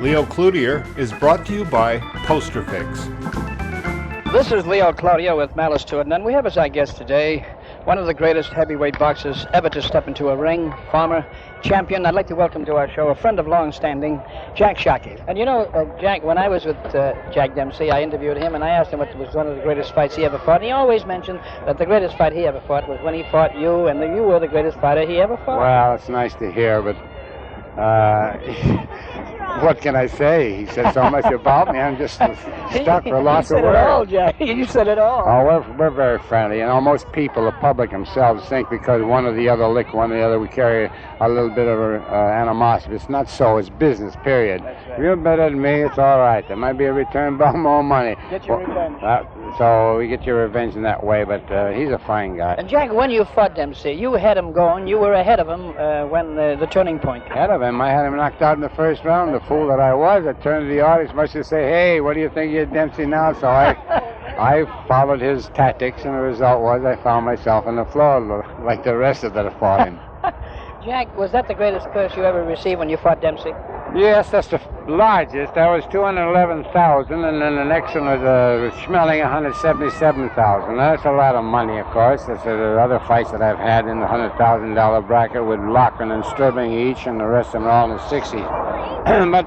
Leo Cloutier is brought to you by Posterfix. This is Leo Cloutier with Malice to It, and we have as our guest today one of the greatest heavyweight boxers ever to step into a ring, former champion. I'd like to welcome to our show a friend of long standing, Jack Sharkey. And you know, Jack, when I was with Jack Dempsey, I interviewed him and I asked him what was one of the greatest fights he ever fought. And he always mentioned that the greatest fight he ever fought was when he fought you, and you were the greatest fighter he ever fought. Well, it's nice to hear, but what can I say? He said so much about me. I'm just stuck for lots of words. You said it all, Jack. You said it all. Oh, we're very friendly. You know, most people, the public themselves, think because one or the other lick one or the other, we carry a little bit of animosity. It's not so. It's business, period. That's right. If you're better than me, it's all right. There might be a return, but more money. Get your revenge. So we get your revenge in that way, but he's a fine guy. And Jack, when you fought Dempsey, you had him going. You were ahead of him when the turning point came. Ahead of him. I had him knocked out in the first round. The fool that I was, I turned to the audience much to say, hey, what do you think of Dempsey now? So I followed his tactics, and the result was I found myself on the floor like the rest of that fought him. Jack, was that the greatest curse you ever received when you fought Dempsey? Yes, that's the largest. That was 211,000, and then the next one was Schmeling, 177,000. That's a lot of money, of course. That's the other fights that I've had in the $100,000 bracket with Lochran and Sterling each, and the rest of them are all in the 60s. But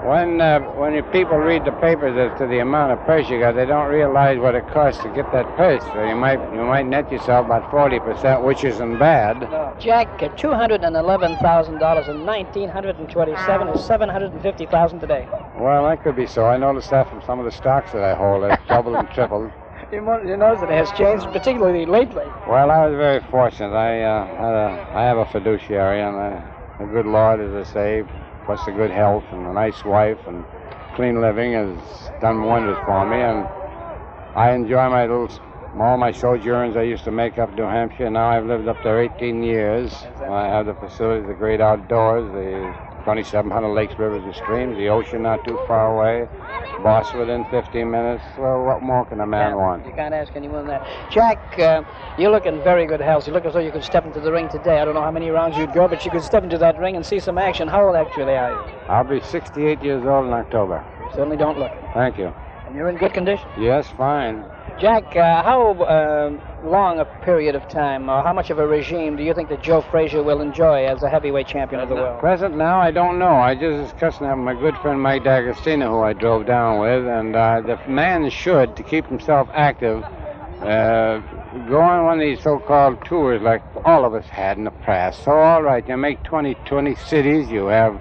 when you people read the papers as to the amount of purse you got, they don't realize what it costs to get that purse. So you might net yourself about 40%, which isn't bad. Jack, $211,000 in 1927 is $750,000 today. Well, that could be so. I noticed that from some of the stocks that I hold. It's doubled and tripled. You notice that it has changed, particularly lately. Well, I was very fortunate. I have a fiduciary, and the good Lord, as I say, plus the good health and a nice wife and clean living has done wonders for me, and I enjoy all my sojourns I used to make up New Hampshire. Now I've lived up there 18 years. I have the facilities, the great outdoors, the 2,700 lakes, rivers, and streams, the ocean not too far away, boss within 15 minutes. Well, what more can a man want? You can't ask any more than that. Jack, you look in very good health. You look as though you could step into the ring today. I don't know how many rounds you'd go, but you could step into that ring and see some action. How old actually are you? I'll be 68 years old in October. You certainly don't look it. Thank you. And you're in good condition? Yes, fine. Jack, how long a period of time, or how much of a regime do you think that Joe Frazier will enjoy as a heavyweight champion of the world? Present now, I don't know. I just discussed that with my good friend Mike D'Agostino, who I drove down with, and the man should, to keep himself active, go on one of these so-called tours like all of us had in the past. So, all right, you make 20 cities, you have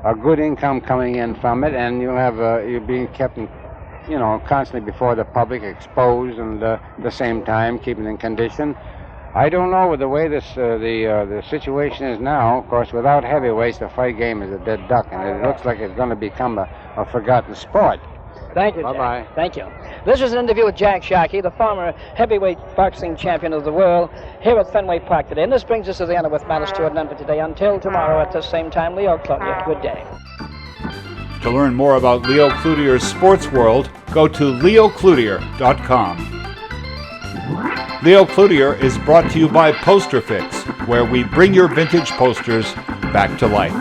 a good income coming in from it, and you're being kept in, constantly before the public, exposed, and at the same time keeping in condition. I don't know with the way the situation is now. Of course, without heavyweights, the fight game is a dead duck, and it looks like it's going to become a forgotten sport. Thank you, Jack. Bye-bye. Thank you. This is an interview with Jack Sharkey, the former heavyweight boxing champion of the world, here at Fenway Park today. And this brings us to the end of With Malice to It, none for today. Until tomorrow at the same time, Leo Cloutier. Good day. To learn more about Leo Cloutier's sports world, go to leocloutier.com. Leo Cloutier is brought to you by Posterfix, where we bring your vintage posters back to life.